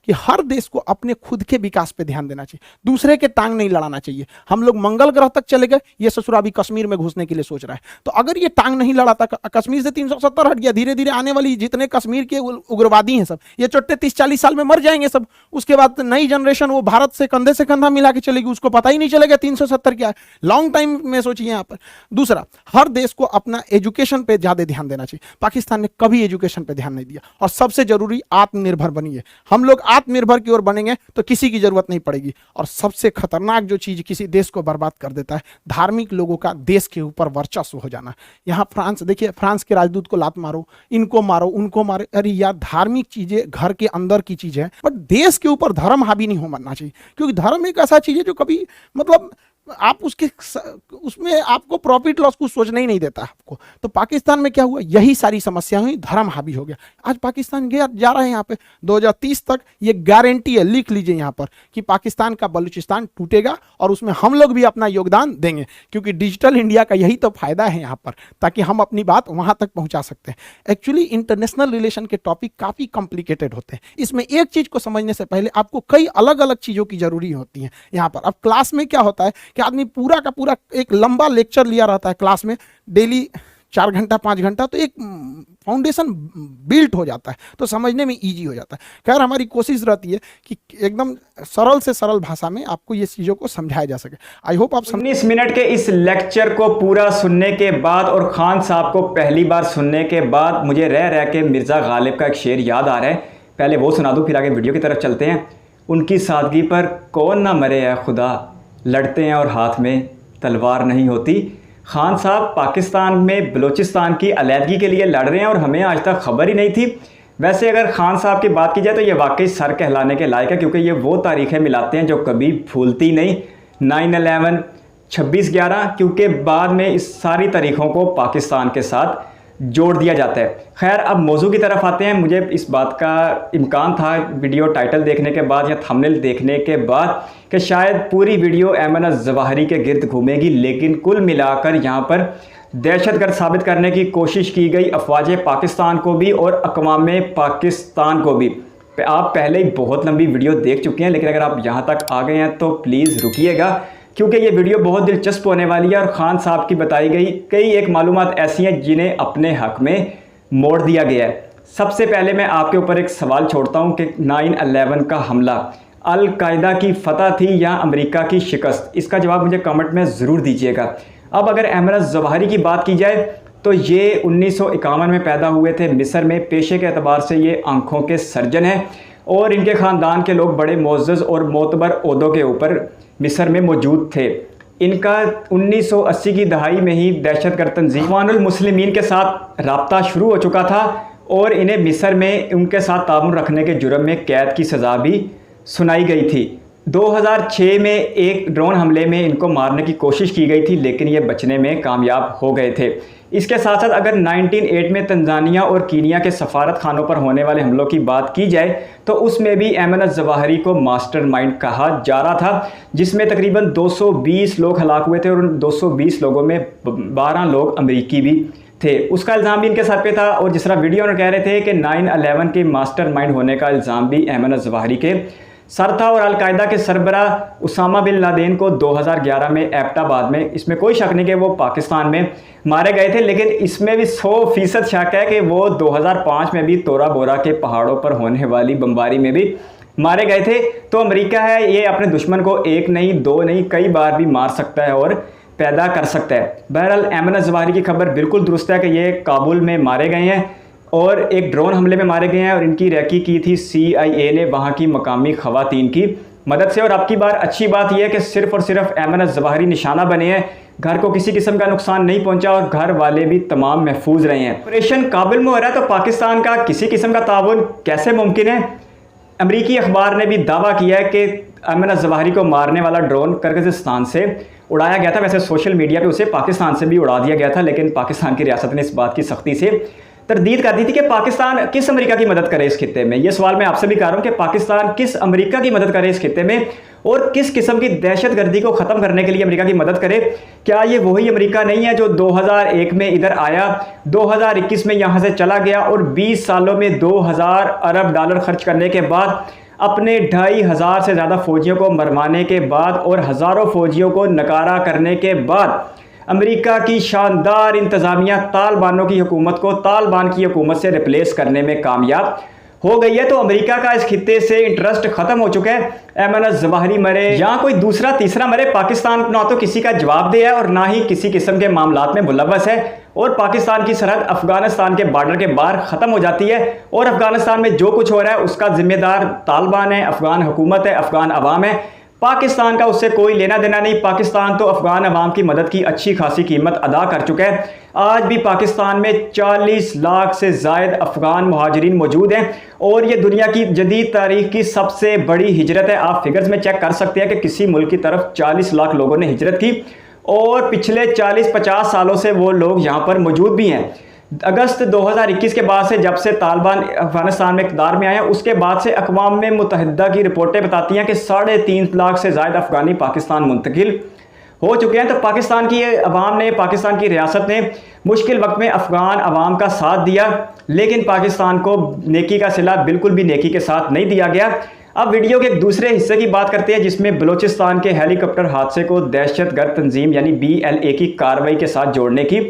कि हर देश को अपने खुद के विकास पे ध्यान देना चाहिए, दूसरे के टांग नहीं लड़ाना चाहिए। हम लोग मंगल ग्रह तक चले गए, ये ससुरा अभी कश्मीर में घुसने के लिए सोच रहा है। तो अगर ये टांग नहीं लड़ाता, कश्मीर से 370 हट गया, धीरे धीरे आने वाली जितने कश्मीर के उग्रवादी हैं सब, ये चोट्टे 30-40 साल में मर जाएंगे सब। उसके बाद नई जनरेशन वो भारत से कंधा मिला के चलेगी, उसको पता ही नहीं चलेगा 370 क्या है। लॉन्ग टाइम में सोचिए यहाँ पर। दूसरा, हर देश को अपना एजुकेशन पे ज्यादा ध्यान देना चाहिए। पाकिस्तान ने कभी एजुकेशन पे ध्यान नहीं दिया। और सबसे जरूरी, आत्मनिर्भर बनिए। हम लोग आत्मनिर्भर की ओर बनेंगे तो किसी की जरूरत नहीं पड़ेगी। और सबसे खतरनाक जो चीज किसी देश को बर्बाद कर देता है, धार्मिक लोगों का देश के ऊपर वर्चस्व हो जाना। यहाँ फ्रांस देखिए, फ्रांस के राजदूत को लात मारो, इनको मारो, उनको मारो। अरे यार, धार्मिक चीजें घर के अंदर की चीज है, बट देश के ऊपर धर्म हावी नहीं होना चाहिए, क्योंकि धर्म एक ऐसा चीज है जो कभी मतलब आप उसमें आपको प्रॉफिट लॉस कुछ सोचना ही नहीं देता आपको। तो पाकिस्तान में क्या हुआ, यही सारी समस्या हुई, धर्म हावी हो गया। आज पाकिस्तान जा रहा है यहाँ पे 2030 तक, ये गारंटी है, लिख लीजिए यहाँ पर, कि पाकिस्तान का बलूचिस्तान टूटेगा और उसमें हम लोग भी अपना योगदान देंगे, क्योंकि डिजिटल इंडिया का यही तो फायदा है यहाँ पर, ताकि हम अपनी बात वहां तक पहुंचा सकते हैं। एक्चुअली इंटरनेशनल रिलेशन के टॉपिक काफी कॉम्प्लिकेटेड होते हैं। इसमें एक चीज को समझने से पहले आपको कई अलग अलग चीजों की जरूरी होती है यहाँ पर। अब क्लास में क्या होता है कि आदमी पूरा का पूरा एक लंबा लेक्चर लिया रहता है क्लास में, डेली 4 घंटा 5 घंटा, तो एक फाउंडेशन बिल्ट हो जाता है, तो समझने में इजी हो जाता है। खैर हमारी कोशिश रहती है कि एकदम सरल से सरल भाषा में आपको ये चीज़ों को समझाया जा सके। आई होप आप 19 मिनट के इस लेक्चर को पूरा सुनने के बाद और खान साहब को पहली बार सुनने के बाद मुझे रह रह के मिर्ज़ा गालिब का एक शेर याद आ रहा है। पहले वो सुना दूँ, फिर आगे वीडियो की तरफ चलते हैं। उनकी सादगी पर कौन ना मरे है खुदा, लड़ते हैं और हाथ में तलवार नहीं होती। खान साहब पाकिस्तान में बलूचिस्तान की अलहदगी के लिए लड़ रहे हैं और हमें आज तक खबर ही नहीं थी। वैसे अगर खान साहब की बात की जाए तो ये वाकई सर कहलाने के लायक है, क्योंकि ये वो तारीखें मिलाते हैं जो कभी भूलती नहीं। 9/11, 26/11, क्योंकि बाद में इस सारी तारीखों को पाकिस्तान के साथ जोड़ दिया जाता है। खैर अब मौजू की तरफ आते हैं। मुझे इस बात का इम्कान था वीडियो टाइटल देखने के बाद या थंबनेल देखने के बाद कि शायद पूरी वीडियो ऐमन अज़वाहिरी के गिर्द घूमेगी, लेकिन कुल मिलाकर यहाँ पर दहशतगर्द साबित करने की कोशिश की गई अफवाज पाकिस्तान को भी और अक़वाम पाकिस्तान को भी। आप पहले ही बहुत लंबी वीडियो देख चुके हैं, लेकिन अगर आप यहाँ तक आ गए हैं तो प्लीज़ रुकिएगा, क्योंकि ये वीडियो बहुत दिलचस्प होने वाली है और ख़ान साहब की बताई गई कई एक मालूमात ऐसी हैं जिन्हें अपने हक में मोड़ दिया गया है। सबसे पहले मैं आपके ऊपर एक सवाल छोड़ता हूँ कि 9/11 का हमला अल-कायदा की फतह थी या अमेरिका की शिकस्त? इसका जवाब मुझे कमेंट में ज़रूर दीजिएगा। अब अगर ऐमन अज़वाहिरी की बात की जाए तो ये 1951 में पैदा हुए थे मिस्र में। पेशे के अतबार से ये आँखों के सर्जन हैं और इनके ख़ानदान के लोग बड़े मोअज़्ज़ज़ और मोतबर ओहदों के ऊपर मिस्र में मौजूद थे। इनका 1980 की दहाई में ही दहशतगर्द तंजीम इख्वानुल मुस्लिमीन के साथ रब्ता शुरू हो चुका था और इन्हें मिस्र में उनके साथ ताउन रखने के जुर्म में कैद की सज़ा भी सुनाई गई थी। 2006 में एक ड्रोन हमले में इनको मारने की कोशिश की गई थी, लेकिन ये बचने में कामयाब हो गए थे। इसके साथ साथ अगर 1908 में तंजानिया और कीनिया के सफारत खानों पर होने वाले हमलों की बात की जाए तो उसमें भी ऐमन अज़वाहिरी को मास्टरमाइंड कहा जा रहा था, जिसमें तकरीबन 220 लोग हलाक हुए थे और उन 220 लोगों में 12 लोग अमरीकी भी थे। उसका इल्ज़ाम भी इनके सर पे था और जिस तरह वीडियो में कह रहे थे कि 9/11 के मास्टरमाइंड होने का इल्ज़ाम भी ऐमन अज़वाहिरी के सर था। और अल-कायदा के सरबरा उसामा बिन लादेन को 2011 में एबटाबाद में, इसमें कोई शक नहीं कि वो पाकिस्तान में मारे गए थे, लेकिन इसमें भी 100% शक है कि वो 2005 में भी तोरा बोरा के पहाड़ों पर होने वाली बमबारी में भी मारे गए थे। तो अमेरिका है ये अपने दुश्मन को एक नहीं दो नहीं कई बार भी मार सकता है और पैदा कर सकता है। बहरहाल ऐमन अज़वाहिरी की खबर बिल्कुल दुरुस्त है कि ये काबुल में मारे गए हैं और एक ड्रोन हमले में मारे गए हैं और इनकी रैकी की थी CIA ने वहाँ की मकामी ख़वातीन की मदद से। और अब की बार अच्छी बात यह है कि सिर्फ़ और सिर्फ ऐमन अज़वाहिरी निशाना बने हैं, घर को किसी किस्म का नुकसान नहीं पहुंचा और घर वाले भी तमाम महफूज रहे हैं। ऑपरेशन काबुल में हो रहा है तो पाकिस्तान का किसी किस्म का ताउन कैसे मुमकिन है? अमरीकी अखबार ने भी दावा किया है कि ऐमन अज़वाहिरी को मारने वाला ड्रोन किर्गिज़स्तान से उड़ाया गया था। वैसे सोशल मीडिया पे उसे पाकिस्तान से भी उड़ा दिया गया था, लेकिन पाकिस्तान की रियासत ने इस बात की सख्ती से तरदीद कर दी थी कि पाकिस्तान किस अमेरिका की मदद करे इस खित्ते में। ये सवाल मैं आपसे भी कर रहा हूँ कि पाकिस्तान किस अमेरिका की मदद करे इस खित्ते में और किस किस्म की दहशतगर्दी को ख़त्म करने के लिए अमेरिका की मदद करे? क्या ये वही अमेरिका नहीं है जो 2001 में इधर आया, 2021 में यहाँ से चला गया और 20 सालों में 2000 अरब डॉलर खर्च करने के बाद अपने 2500 से ज़्यादा फ़ौजियों को मरवाने के बाद और हज़ारों फ़ौजियों को नकारा करने के बाद अमेरिका की शानदार इंतज़ामिया तालिबानों की हुकूमत को तालिबान की हुकूमत से रिप्लेस करने में कामयाब हो गई है? तो अमेरिका का इस खित्ते से इंटरेस्ट खत्म हो चुका है। ऐमन अज़वाहिरी मरे या कोई दूसरा तीसरा मरे, पाकिस्तान ना तो किसी का जवाबदेह है और ना ही किसी किस्म के मामलात में मुलव्वस है और पाकिस्तान की सरहद अफगानिस्तान के बॉर्डर के बाहर ख़त्म हो जाती है और अफगानिस्तान में जो कुछ हो रहा है उसका जिम्मेदार तालिबान है, अफगान हुकूमत है, अफगान अवाम है। पाकिस्तान का उससे कोई लेना देना नहीं। पाकिस्तान तो अफगान अवाम की मदद की अच्छी खासी कीमत अदा कर चुका है। आज भी पाकिस्तान में 40 लाख से ज़ायद अफगान मुहाजिरीन मौजूद हैं और ये दुनिया की जदीद तारीख की सबसे बड़ी हिजरत है। आप फिगर्स में चेक कर सकते हैं कि किसी मुल्क की तरफ 40 लाख लोगों ने हिजरत की और पिछले 40-50 सालों से वो लोग यहाँ पर मौजूद भी हैं। अगस्त 2021 के बाद से, जब से तालिबान अफगानिस्तान में इक़्तिदार में आए, उसके बाद से अक़वाम मुत्तहिदा की रिपोर्टें बताती हैं कि 3.5 लाख से ज़ायद अफ़गानी पाकिस्तान मुंतकिल हो चुके हैं। तो पाकिस्तान की अवाम ने, पाकिस्तान की रियासत ने मुश्किल वक्त में अफ़गान अवाम का साथ दिया, लेकिन पाकिस्तान को नेकी का सिला बिल्कुल भी नेकी के साथ नहीं दिया गया। अब वीडियो के एक दूसरे हिस्से की बात करते हैं जिसमें बलूचिस्तान के हेलीकॉप्टर हादसे को दहशतगर्द तंजीम यानी BLA की कार्रवाई के साथ जोड़ने की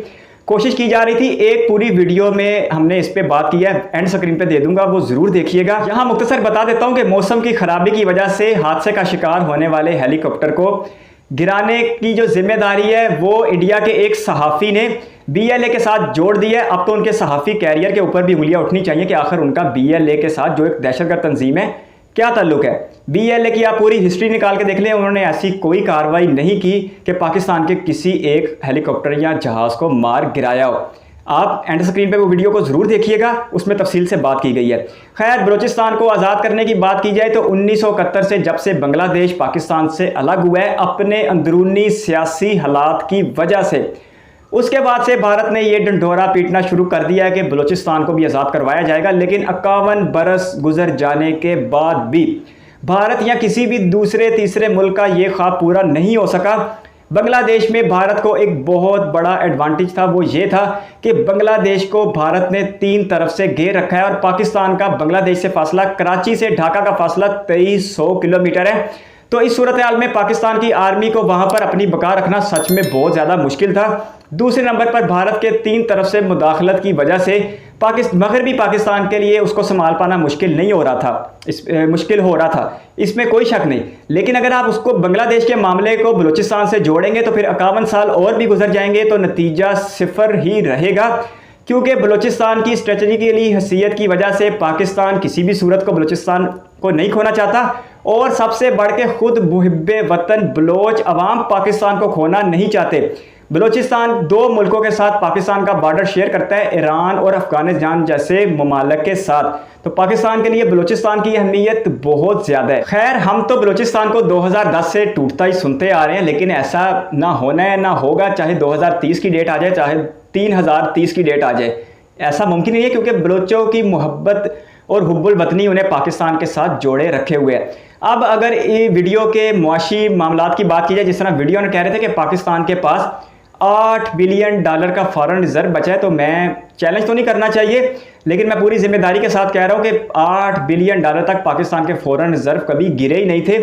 कोशिश की जा रही थी। एक पूरी वीडियो में हमने इस पे बात की है, एंड स्क्रीन पे दे दूंगा, वो जरूर देखिएगा। यहाँ मुख्तसर बता देता हूँ कि मौसम की खराबी की वजह से हादसे का शिकार होने वाले हेलीकॉप्टर को गिराने की जो जिम्मेदारी है वो इंडिया के एक सहाफ़ी ने BLA के साथ जोड़ दी है। अब तो उनके सहाफ़ी कैरियर के ऊपर भी उंगलियां उठनी चाहिए कि आखिर उनका BLA के साथ जो एक दहशतगर्द तंजीम है क्या ताल्लुक है। BLA की आप पूरी हिस्ट्री निकाल के देख लें, उन्होंने ऐसी कोई कार्रवाई नहीं की कि पाकिस्तान के किसी एक हेलीकॉप्टर या जहाज़ को मार गिराया हो। आप एंड स्क्रीन पे वो वीडियो को ज़रूर देखिएगा, उसमें तफसील से बात की गई है। खैर, बलूचिस्तान को आज़ाद करने की बात की जाए तो 1971 से जब से बांग्लादेश पाकिस्तान से अलग हुआ है अपने अंदरूनी सियासी हालात की वजह से, उसके बाद से भारत ने ये ढंढोरा पीटना शुरू कर दिया है कि बलूचिस्तान को भी आज़ाद करवाया जाएगा। लेकिन 51 बरस गुजर जाने के बाद भी भारत या किसी भी दूसरे तीसरे मुल्क का ये ख्वाब पूरा नहीं हो सका। बांग्लादेश में भारत को एक बहुत बड़ा एडवांटेज था, वो ये था कि बांग्लादेश को भारत ने 3 तरफ से घेर रखा है और पाकिस्तान का बांग्लादेश से फासला, कराची से ढाका का फासला 2300 किलोमीटर है। तो इस सूरत हाल में पाकिस्तान की आर्मी को वहां पर अपनी बका रखना सच में बहुत ज़्यादा मुश्किल था। दूसरे नंबर पर भारत के 3 तरफ से मुदाखलत की वजह से मगरबी पाकिस्तान के लिए उसको संभाल पाना मुश्किल हो रहा था, इसमें कोई शक नहीं। लेकिन अगर आप उसको बांग्लादेश के मामले को बलूचिस्तान से जोड़ेंगे तो फिर 51 साल और भी गुजर जाएंगे तो नतीजा 0 ही रहेगा, क्योंकि बलूचिस्तान की स्ट्रेटजिकली हैसियत की वजह से पाकिस्तान किसी भी सूरत को बलूचिस्तान को नहीं खोना चाहता और सबसे बढ़ के खुद मुहिब्बे वतन बलोच अवाम पाकिस्तान को खोना नहीं चाहते। बलूचिस्तान 2 मुल्कों के साथ पाकिस्तान का बॉर्डर शेयर करता है, ईरान और अफगानिस्तान जैसे ममालिक के साथ। तो पाकिस्तान के लिए बलूचिस्तान की अहमियत बहुत ज़्यादा है। खैर, हम तो बलूचिस्तान को 2010 से टूटता ही सुनते आ रहे हैं, लेकिन ऐसा ना होना है ना होगा, चाहे 2030 की डेट आ जाए चाहे 3030 की डेट आ जाए, ऐसा मुमकिन नहीं है, क्योंकि बलोचों की मोहब्बत और हुब्बुल वतनी उन्हें पाकिस्तान के साथ जोड़े रखे हुए है। अब अगर ये वीडियो के मुआशी मामलात की बात की जाए, जिस तरह वीडियो में कह रहे थे कि पाकिस्तान के पास $8 बिलियन का फॉरेन रिजर्व बचा है, तो मैं चैलेंज तो नहीं करना चाहिए, लेकिन मैं पूरी जिम्मेदारी के साथ कह रहा हूं कि $8 बिलियन तक पाकिस्तान के फॉरेन रिजर्व कभी गिरे ही नहीं थे।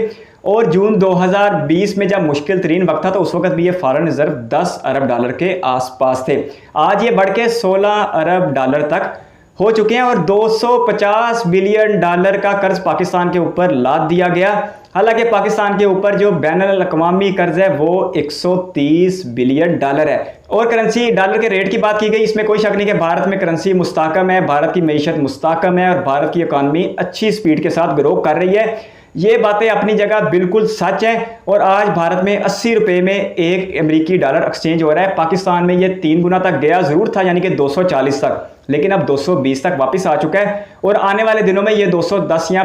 और जून 2020 में जब मुश्किल तरीन वक्त था तो उस वक्त भी ये फॉरेन रिजर्व $10 अरब के आसपास थे। आज ये बढ़ के $16 अरब तक हो चुके हैं और $250 बिलियन का कर्ज पाकिस्तान के ऊपर लाद दिया गया। हालांकि पाकिस्तान के ऊपर जो बैनुल अक़वामी कर्ज है वो $130 बिलियन है। और करेंसी डॉलर के रेट की बात की गई, इसमें कोई शक नहीं कि भारत में करेंसी मुस्तहकम है, भारत की मईशत मुस्तहकम है और भारत की इकानमी अच्छी स्पीड के साथ ग्रो कर रही है। ये बातें अपनी जगह बिल्कुल सच है। और आज भारत में 80 रुपये में एक अमेरिकी डॉलर एक्सचेंज हो रहा है। पाकिस्तान में ये 3 गुना तक गया ज़रूर था, यानी कि 240 तक, लेकिन अब 220 तक वापस आ चुका है और आने वाले दिनों में ये 210 या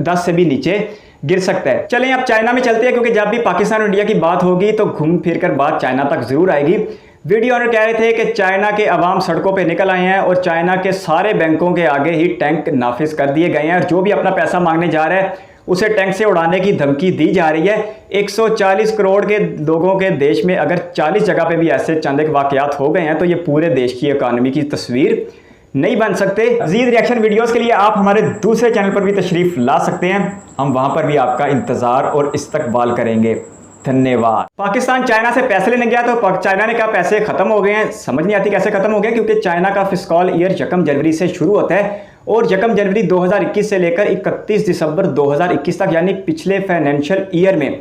10 से भी नीचे गिर सकता है। चलें अब चाइना में चलते हैं, क्योंकि जब भी पाकिस्तान और इंडिया की बात होगी तो घूम फिर कर बात चाइना तक ज़रूर आएगी। वीडियो ऑनर कह रहे थे कि चाइना के अवाम सड़कों पे निकल आए हैं और चाइना के सारे बैंकों के आगे ही टैंक नाफिज कर दिए गए हैं और जो भी अपना पैसा मांगने जा रहा है उसे टैंक से उड़ाने की धमकी दी जा रही है। 140 करोड़ के लोगों के देश में अगर 40 जगह पे भी ऐसे चंद एक वाकयात हो गए हैं तो ये पूरे देश की इकानमी की तस्वीर नहीं बन सकते। मज़ीद रिएक्शन वीडियोस के लिए आप हमारे दूसरे चैनल पर भी तशरीफ़ ला सकते हैं, हम वहाँ पर भी आपका इंतज़ार और इस्तकबाल करेंगे। धन्यवाद। पाकिस्तान चाइना से पैसे लेने गया तो चाइना ने कहा पैसे ख़त्म हो गए हैं। समझ नहीं आती कैसे ख़त्म हो गए, क्योंकि चाइना का फिस्कल ईयर 1 जनवरी से शुरू होता है और 1 जनवरी 2021 से लेकर 31 दिसंबर 2021 तक, यानी पिछले फाइनेंशियल ईयर में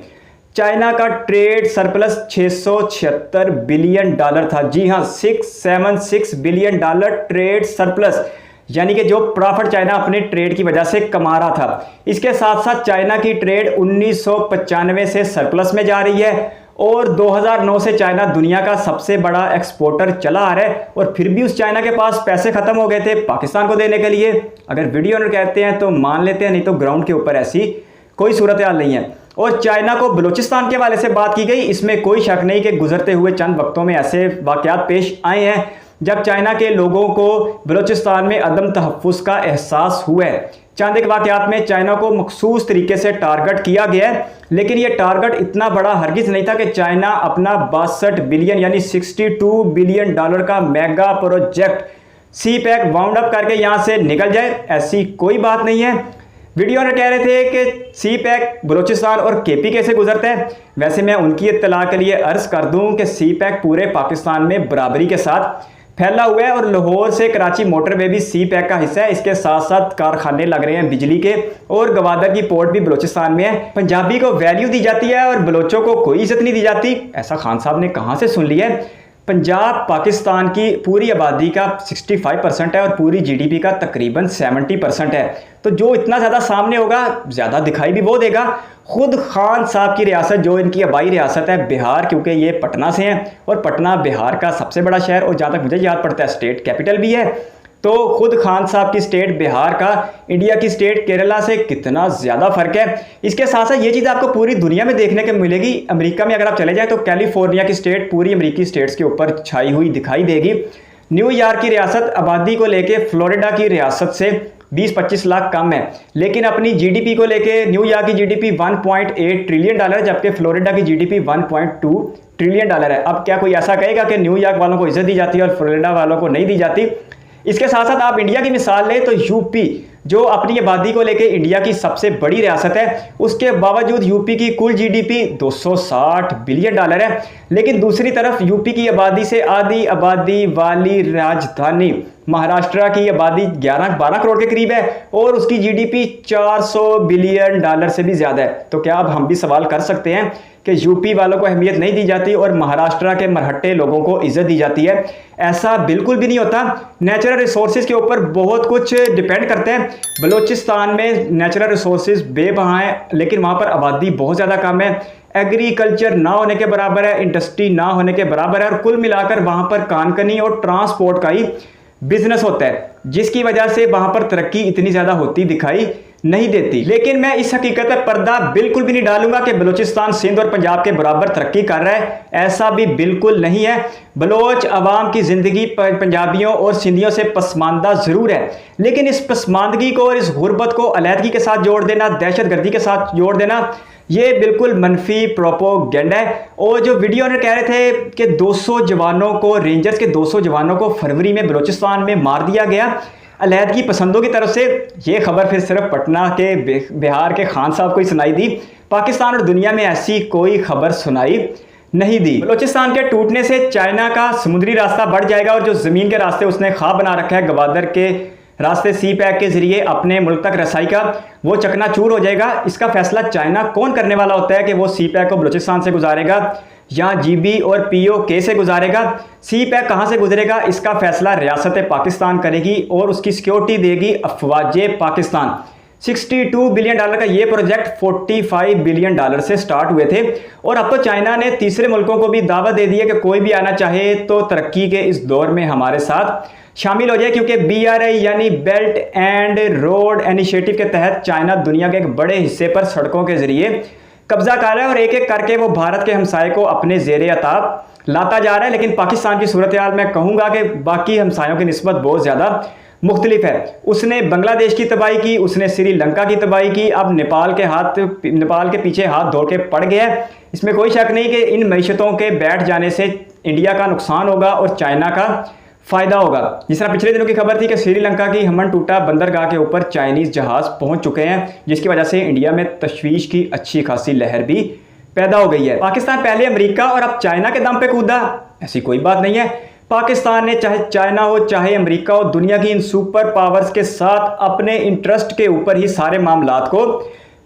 चाइना का ट्रेड सरप्लस $676 बिलियन था। जी हाँ, $676 बिलियन ट्रेड सरप्लस, यानी कि जो प्रॉफिट चाइना अपने ट्रेड की वजह से कमा रहा था। इसके साथ साथ चाइना की ट्रेड 1995 से सरप्लस में जा रही है और 2009 से चाइना दुनिया का सबसे बड़ा एक्सपोर्टर चला आ रहा है और फिर भी उस चाइना के पास पैसे खत्म हो गए थे पाकिस्तान को देने के लिए। अगर वीडियो ऑनर कहते हैं तो मान लेते हैं, नहीं तो ग्राउंड के ऊपर ऐसी कोई सूरत हाल नहीं है। और चाइना को बलूचिस्तान के हवाले से बात की गई, इसमें कोई शक नहीं कि गुजरते हुए चंद वक्तों में ऐसे वाकयात पेश आए हैं जब चाइना के लोगों को बलूचिस्तान में अदम तहफ़्फ़ुज़ का एहसास हुआ है। चंद एक वाकयात में चाइना को मखसूस तरीके से टारगेट किया गया है, लेकिन यह टारगेट इतना बड़ा हरगिज़ नहीं था कि चाइना अपना 62 बिलियन यानी $62 बिलियन का mega project CPEC wound up करके यहाँ से निकल जाए। ऐसी कोई बात नहीं है। वीडियो में कह रहे थे कि सी पैक बलूचिस्तान और KPK से गुजरता है। वैसे मैं उनकी इत्तला के लिए अर्ज़ कर दूं कि सी पैक पूरे पाकिस्तान में बराबरी के साथ फैला हुआ है और लाहौर से कराची मोटरवे भी सी पैक का हिस्सा है। इसके साथ साथ कारखाने लग रहे हैं बिजली के और गवादर की पोर्ट भी बलूचिस्तान में है। पंजाबी को वैल्यू दी जाती है और बलोचों को कोई इज्जत नहीं दी जाती। ऐसा खान साहब ने कहाँ से सुन लिया है? पंजाब पाकिस्तान की पूरी आबादी का 65% है और पूरी GDP का तकरीबन 70% है। तो जो इतना ज़्यादा सामने होगा ज़्यादा दिखाई भी वो देगा। खुद खान साहब की रियासत जो इनकी आबाई रियासत है बिहार, क्योंकि ये पटना से हैं और पटना बिहार का सबसे बड़ा शहर और जहाँ तक मुझे याद पड़ता है स्टेट कैपिटल भी है। तो खुद खान साहब की स्टेट बिहार का इंडिया की स्टेट केरला से कितना ज़्यादा फ़र्क है। इसके साथ साथ ये चीज़ आपको पूरी दुनिया में देखने को मिलेगी। अमेरिका में अगर आप चले जाएं तो कैलिफोर्निया की स्टेट पूरी अमेरिकी स्टेट्स के ऊपर छाई हुई दिखाई देगी। न्यूयॉर्क की रियासत आबादी को लेके फ्लोरिडा की रियासत से 20-25 लाख कम है, लेकिन अपनी GDP को लेके न्यूयॉर्क की GDP 1.8 ट्रिलियन डॉलर है, जबकि फ्लोरिडा की GDP 1.2 ट्रिलियन डॉलर है। अब क्या कोई ऐसा कहेगा कि न्यूयॉर्क वालों को इज्जत दी जाती है और फ्लोरिडा वालों को नहीं दी जाती? इसके साथ साथ आप इंडिया की मिसाल लें तो यूपी जो अपनी आबादी को लेके इंडिया की सबसे बड़ी रियासत है, उसके बावजूद यूपी की कुल GDP 260 बिलियन डॉलर है। लेकिन दूसरी तरफ यूपी की आबादी से आधी आबादी वाली राजधानी महाराष्ट्र की आबादी 11-12 करोड़ के करीब है और उसकी GDP 400 बिलियन डॉलर से भी ज़्यादा है। तो क्या अब हम भी सवाल कर सकते हैं कि यूपी वालों को अहमियत नहीं दी जाती और महाराष्ट्र के मरहट्टे लोगों को इज्जत दी जाती है? ऐसा बिल्कुल भी नहीं होता। नेचुरल रिसोर्सेज के ऊपर बहुत कुछ डिपेंड करते हैं। बलूचिस्तान में नेचुरल रिसोर्सेज बेबहा हैं, लेकिन वहाँ पर आबादी बहुत ज़्यादा कम है। एग्रीकल्चर ना होने के बराबर है, इंडस्ट्री ना होने के बराबर है और कुल मिलाकर वहाँ पर कानकनी और ट्रांसपोर्ट का ही बिजनेस होता है, जिसकी वजह से वहाँ पर तरक्की इतनी ज़्यादा होती दिखाई नहीं देती। लेकिन मैं इस हकीकत पर पर्दा बिल्कुल भी नहीं डालूंगा कि बलूचिस्तान सिंध और पंजाब के बराबर तरक्की कर रहा है। ऐसा भी बिल्कुल नहीं है। बलोच अवाम की ज़िंदगी पंजाबियों और सिंधियों से पसमानदा ज़रूर है, लेकिन इस पसमानदगी को और इस गुर्बत को अलहदगी के साथ जोड़ देना, दहशतगर्दी के साथ जोड़ देना, ये बिल्कुल मनफी प्रोपोगेंडा है। और जो वीडियो ने कह रहे थे कि 200 जवानों को, रेंजर्स के 200 जवानों को फरवरी में बलूचिस्तान में मार दिया गया अलहदगी पसंदों की तरफ से, ये खबर फिर सिर्फ पटना के बिहार के खान साहब को ही सुनाई दी। पाकिस्तान और दुनिया में ऐसी कोई खबर सुनाई नहीं दी। बलूचिस्तान के टूटने से चाइना का समुद्री रास्ता बढ़ जाएगा और जो ज़मीन के रास्ते उसने ख्वाब बना रखा है गवादर के रास्ते सी पैक के जरिए अपने मुल्क तक रसाई का, वो चकनाचूर हो जाएगा। इसका फैसला चाइना कौन करने वाला होता है कि वो सी पैक को बलूचिस्तान से गुजारेगा या GB और POK से गुजारेगा? सी पैक कहाँ से गुजरेगा, इसका फैसला रियासत पाकिस्तान करेगी और उसकी सिक्योरिटी देगी अफवाज पाकिस्तान। 62 बिलियन डॉलर का ये प्रोजेक्ट 45 बिलियन डॉलर से स्टार्ट हुए थे और अब तो चाइना ने तीसरे मुल्कों को भी दावत दे दी है कि कोई भी आना चाहे तो तरक्की के इस दौर में हमारे साथ शामिल हो जाए, क्योंकि BRI यानी बेल्ट एंड रोड इनिशिएटिव के तहत चाइना दुनिया के एक बड़े हिस्से पर सड़कों के जरिए कब्जा कर रहा है और एक एक करके वो भारत के हमसाये को अपने ज़ेरे अताब लाता जा रहा है। लेकिन पाकिस्तान की सूरत हाल मैं कहूँगा कि बाकी हमसायों की निस्बत बहुत ज़्यादा मुख्तलिफ है। उसने बांग्लादेश की तबाही की, उसने श्रीलंका की तबाही की, अब नेपाल के पीछे हाथ धो के पड़ गया है। इसमें कोई शक नहीं कि इन मईशतों के बैठ जाने से इंडिया का नुकसान होगा और चाइना का फ़ायदा होगा। जिस तरह पिछले दिनों की खबर थी कि श्रीलंका की हमन टूटा बंदरगाह के ऊपर चाइनीज़ जहाज़ पहुंच चुके हैं, जिसकी वजह से इंडिया में तशवीश की अच्छी खासी लहर भी पैदा हो गई है। पाकिस्तान पहले अमेरिका और अब चाइना के दम पे कूदा, ऐसी कोई बात नहीं है। पाकिस्तान ने चाहे चाइना हो चाहे अमेरिका हो, दुनिया की इन सुपर पावर्स के साथ अपने इंटरेस्ट के ऊपर ही सारे मामलात को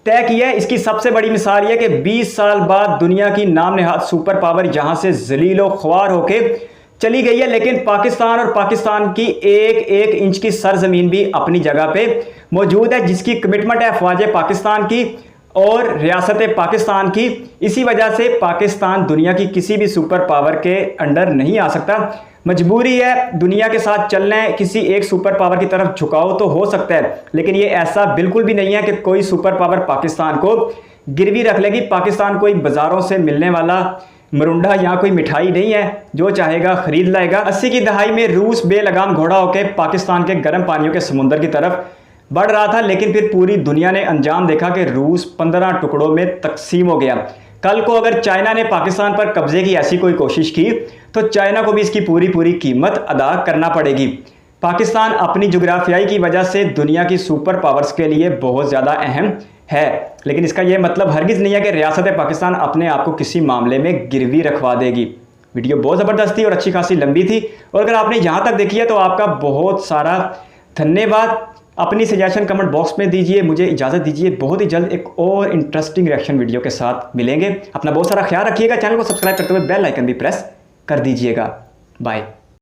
तय किया है। इसकी सबसे बड़ी मिसाल यह कि 20 साल बाद दुनिया की नाम नहाद सुपर पावर यहाँ से जलीलो ख्वार होके चली गई है, लेकिन पाकिस्तान और पाकिस्तान की एक एक इंच की सरजमीन भी अपनी जगह पे मौजूद है, जिसकी कमिटमेंट है अफवाज पाकिस्तान की और रियासत पाकिस्तान की। इसी वजह से पाकिस्तान दुनिया की किसी भी सुपर पावर के अंडर नहीं आ सकता। मजबूरी है दुनिया के साथ चलना है, किसी एक सुपर पावर की तरफ झुकाव तो हो सकता है, लेकिन ये ऐसा बिल्कुल भी नहीं है कि कोई सुपर पावर पाकिस्तान को गिरवी रख लेगी। पाकिस्तान कोई बाज़ारों से मिलने वाला मरुंडा या कोई मिठाई नहीं है, जो चाहेगा खरीद लाएगा। 80 की दहाई में रूस बेलगाम घोड़ा होकर पाकिस्तान के गर्म पानियों के समुंदर की तरफ बढ़ रहा था, लेकिन फिर पूरी दुनिया ने अंजाम देखा कि रूस 15 टुकड़ों में तकसीम हो गया। कल को अगर चाइना ने पाकिस्तान पर कब्जे की ऐसी कोई कोशिश की तो चाइना को भी इसकी पूरी कीमत अदा करना पड़ेगी। पाकिस्तान अपनी जोग्राफियाई की वजह से दुनिया की सुपर पावर्स के लिए बहुत ज़्यादा अहम है, लेकिन इसका यह मतलब हरगिज़ नहीं है कि रियासत पाकिस्तान अपने आप को किसी मामले में गिरवी रखवा देगी। वीडियो बहुत ज़बरदस्त थी और अच्छी खासी लंबी थी, और अगर आपने यहाँ तक देखी है तो आपका बहुत सारा धन्यवाद। अपनी सजेशन कमेंट बॉक्स में दीजिए। मुझे इजाज़त दीजिए, बहुत ही जल्द एक और इंटरेस्टिंग रिएक्शन वीडियो के साथ मिलेंगे। अपना बहुत सारा ख्याल रखिएगा। चैनल को सब्सक्राइब करते हुए बेल आइकन भी प्रेस कर दीजिएगा। बाय।